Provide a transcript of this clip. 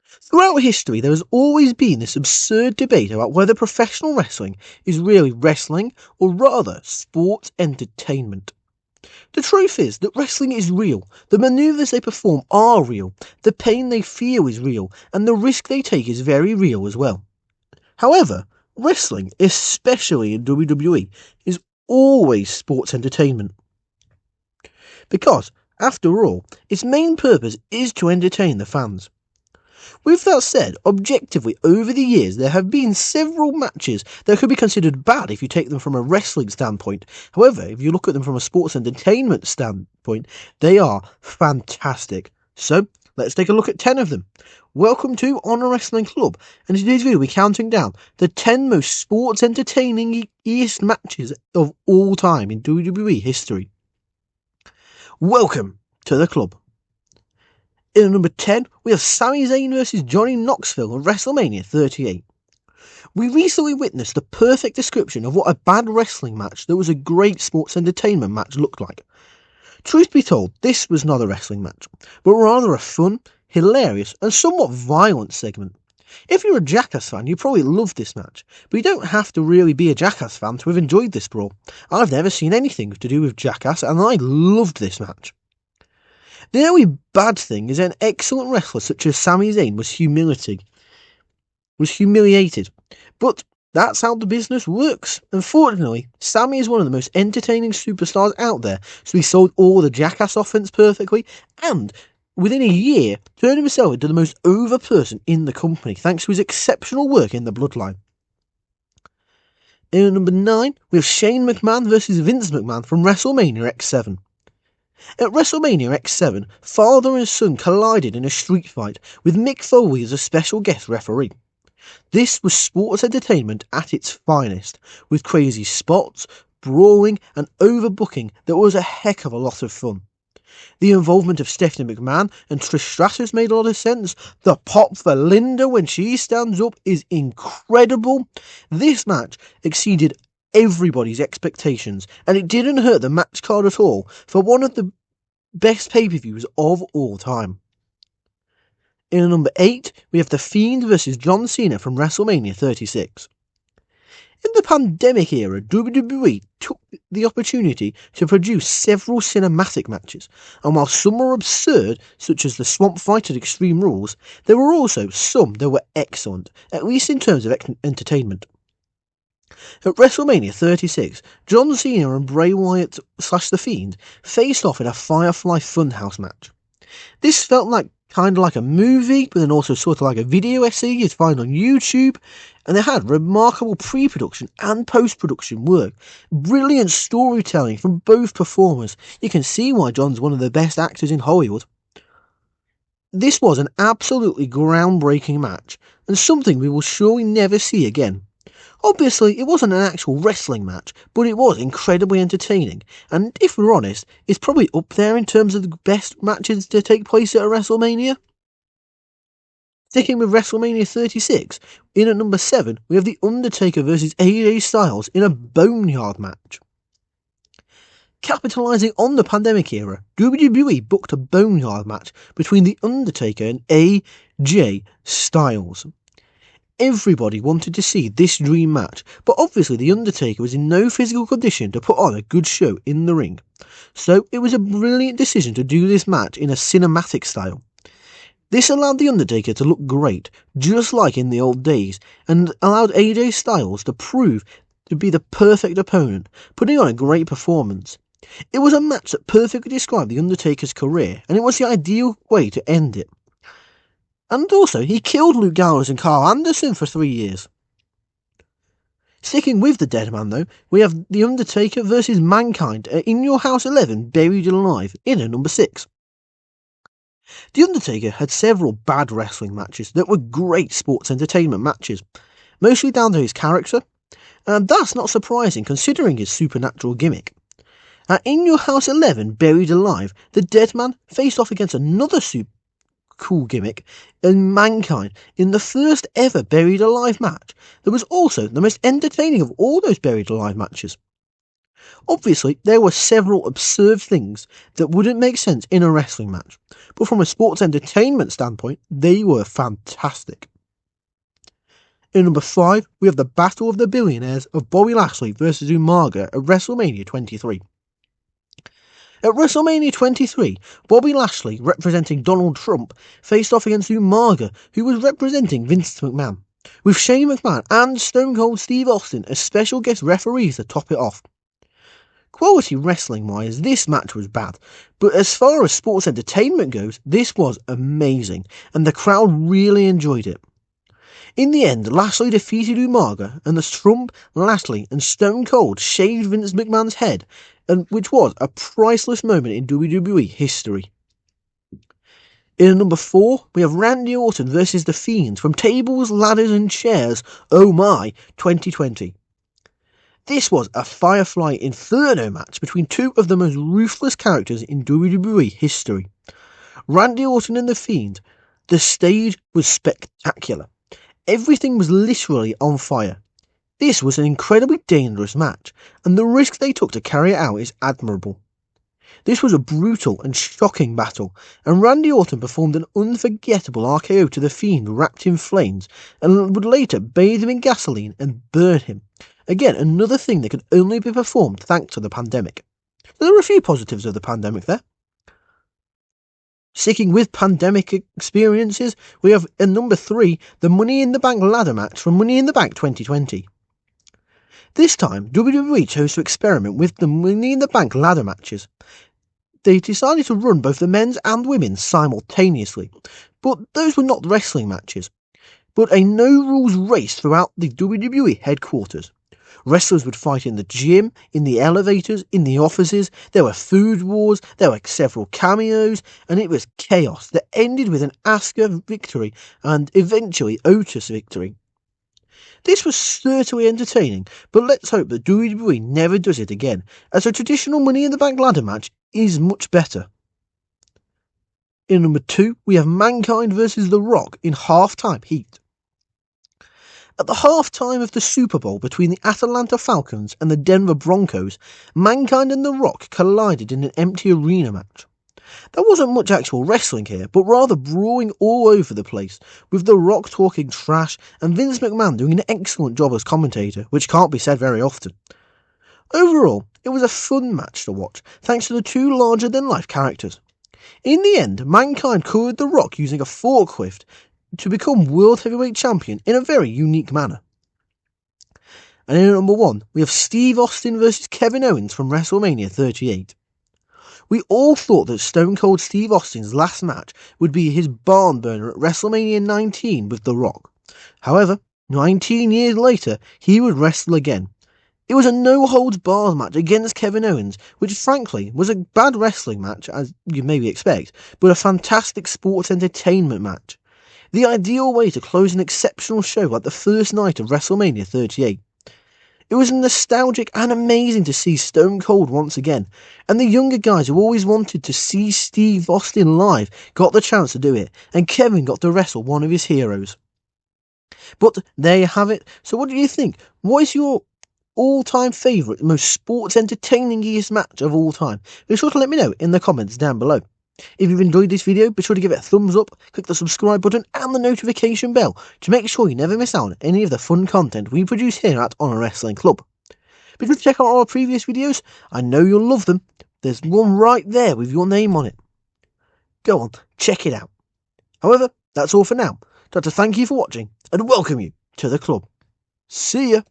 Throughout history, there has always been this absurd debate about whether professional wrestling is really wrestling or rather sports entertainment. The truth is that wrestling is real, the manoeuvres they perform are real, the pain they feel is real, and the risk they take is very real as well. However, wrestling, especially in WWE, is always sports entertainment. Because, after all, its main purpose is to entertain the fans. With that said, objectively, over the years there have been several matches that could be considered bad if you take them from a wrestling standpoint. However, if you look at them from a sports entertainment standpoint, they are fantastic. So, let's take a look at 10 of them. Welcome to Honor Wrestling Club, and in today's video we're counting down the 10 most sports entertaining-est matches of all time in WWE history. Welcome to the club. In number 10, we have Sami Zayn vs Johnny Knoxville at WrestleMania 38. We recently witnessed the perfect description of what a bad wrestling match that was a great sports entertainment match looked like. Truth be told, this was not a wrestling match, but rather a fun, hilarious, and somewhat violent segment. If you're a Jackass fan, you probably loved this match, but you don't have to really be a Jackass fan to have enjoyed this brawl. I've never seen anything to do with Jackass, and I loved this match. The only bad thing is that an excellent wrestler such as Sami Zayn was humiliated. But that's how the business works. Unfortunately, Sami is one of the most entertaining superstars out there, so he sold all the Jackass offense perfectly, and within a year, turned himself into the most over person in the company, thanks to his exceptional work in the Bloodline. In number 9, we have Shane McMahon vs Vince McMahon from WrestleMania X7. At WrestleMania X7, father and son collided in a street fight, with Mick Foley as a special guest referee. This was sports entertainment at its finest, with crazy spots, brawling, and overbooking that was a heck of a lot of fun. The involvement of Stephanie McMahon and Trish Stratus made a lot of sense. The pop for Linda when she stands up is incredible. This match exceeded everybody's expectations, and it didn't hurt the match card at all for one of the best pay-per-views of all time. In number 8, we have The Fiend vs John Cena from WrestleMania 36. In the pandemic era, WWE took the opportunity to produce several cinematic matches, and while some were absurd, such as the swamp fight at Extreme Rules, there were also some that were excellent, at least in terms of entertainment. At WrestleMania 36, John Cena and Bray Wyatt / The Fiend faced off in a Firefly Funhouse match. This felt kind of like a movie, but then also sort of like a video essay you'd find on YouTube, and they had remarkable pre-production and post-production work, brilliant storytelling from both performers. You can see why John's one of the best actors in Hollywood. This was an absolutely groundbreaking match, and something we will surely never see again. Obviously, it wasn't an actual wrestling match, but it was incredibly entertaining, and if we're honest, it's probably up there in terms of the best matches to take place at a WrestleMania. Sticking with WrestleMania 36, in at number 7, we have The Undertaker vs AJ Styles in a Boneyard match. Capitalising on the pandemic era, WWE booked a Boneyard match between The Undertaker and AJ Styles. Everybody wanted to see this dream match, but obviously The Undertaker was in no physical condition to put on a good show in the ring. So it was a brilliant decision to do this match in a cinematic style. This allowed The Undertaker to look great, just like in the old days, and allowed AJ Styles to prove to be the perfect opponent, putting on a great performance. It was a match that perfectly described The Undertaker's career, and it was the ideal way to end it. And also, he killed Luke Gallows and Carl Anderson for 3 years. Sticking with the dead man though, we have The Undertaker vs Mankind at In Your House 11 Buried Alive in at number 6. The Undertaker had several bad wrestling matches that were great sports entertainment matches, mostly down to his character, and that's not surprising considering his supernatural gimmick. At In Your House 11 Buried Alive, the dead man faced off against another cool gimmick in Mankind in the first ever Buried Alive match that was also the most entertaining of all those Buried Alive matches. Obviously, there were several absurd things that wouldn't make sense in a wrestling match, but from a sports entertainment standpoint, they were fantastic. In number 5, we have the Battle of the Billionaires of Bobby Lashley versus Umaga at WrestleMania 23. At WrestleMania 23, Bobby Lashley, representing Donald Trump, faced off against Umaga, who was representing Vince McMahon, with Shane McMahon and Stone Cold Steve Austin as special guest referees to top it off. Quality wrestling-wise, this match was bad, but as far as sports entertainment goes, this was amazing, and the crowd really enjoyed it. In the end, Lashley defeated Umaga, and as Trump, Lashley, and Stone Cold shaved Vince McMahon's head, which was a priceless moment in WWE history. In number 4, we have Randy Orton versus The Fiend from Tables, Ladders and Chairs, Oh My, 2020. This was a Firefly Inferno match between two of the most ruthless characters in WWE history. Randy Orton and The Fiend. The stage was spectacular. Everything was literally on fire. This was an incredibly dangerous match, and the risk they took to carry it out is admirable. This was a brutal and shocking battle, and Randy Orton performed an unforgettable RKO to The Fiend wrapped in flames, and would later bathe him in gasoline and burn him. Again, another thing that could only be performed thanks to the pandemic. So there are a few positives of the pandemic there. Sticking with pandemic experiences, we have at number 3, the Money in the Bank ladder match from Money in the Bank 2020. This time, WWE chose to experiment with the Money in the Bank ladder matches. They decided to run both the men's and women's simultaneously, but those were not wrestling matches, but a no-rules race throughout the WWE headquarters. Wrestlers would fight in the gym, in the elevators, in the offices, there were food wars, there were several cameos, and it was chaos that ended with an Asuka victory and eventually Otis victory. This was certainly entertaining, but let's hope that WWE never does it again, as a traditional Money in the Bank ladder match is much better. In number 2, we have Mankind vs. The Rock in halftime heat. At the halftime of the Super Bowl between the Atlanta Falcons and the Denver Broncos, Mankind and The Rock collided in an empty arena match. There wasn't much actual wrestling here, but rather brawling all over the place, with The Rock talking trash and Vince McMahon doing an excellent job as commentator, which can't be said very often. Overall, it was a fun match to watch, thanks to the two larger-than-life characters. In the end, Mankind covered The Rock using a forklift to become World Heavyweight Champion in a very unique manner. And in number 1, we have Steve Austin vs. Kevin Owens from WrestleMania 38. We all thought that Stone Cold Steve Austin's last match would be his barn burner at WrestleMania 19 with The Rock. However, 19 years later, he would wrestle again. It was a no-holds-barred match against Kevin Owens, which frankly was a bad wrestling match, as you maybe expect, but a fantastic sports entertainment match. The ideal way to close an exceptional show like the first night of WrestleMania 38. It was nostalgic and amazing to see Stone Cold once again, and the younger guys who always wanted to see Steve Austin live got the chance to do it, and Kevin got to wrestle one of his heroes. But there you have it. So what do you think? What is your all-time favourite, most sports entertaining-iest match of all time? Be sure to let me know in the comments down below. If you've enjoyed this video, be sure to give it a thumbs up, click the subscribe button and the notification bell to make sure you never miss out on any of the fun content we produce here at Honor Wrestling Club. Be sure to check out our previous videos, I know you'll love them. There's one right there with your name on it. Go on, check it out. However, that's all for now. I'd like to thank you for watching and welcome you to the club. See ya!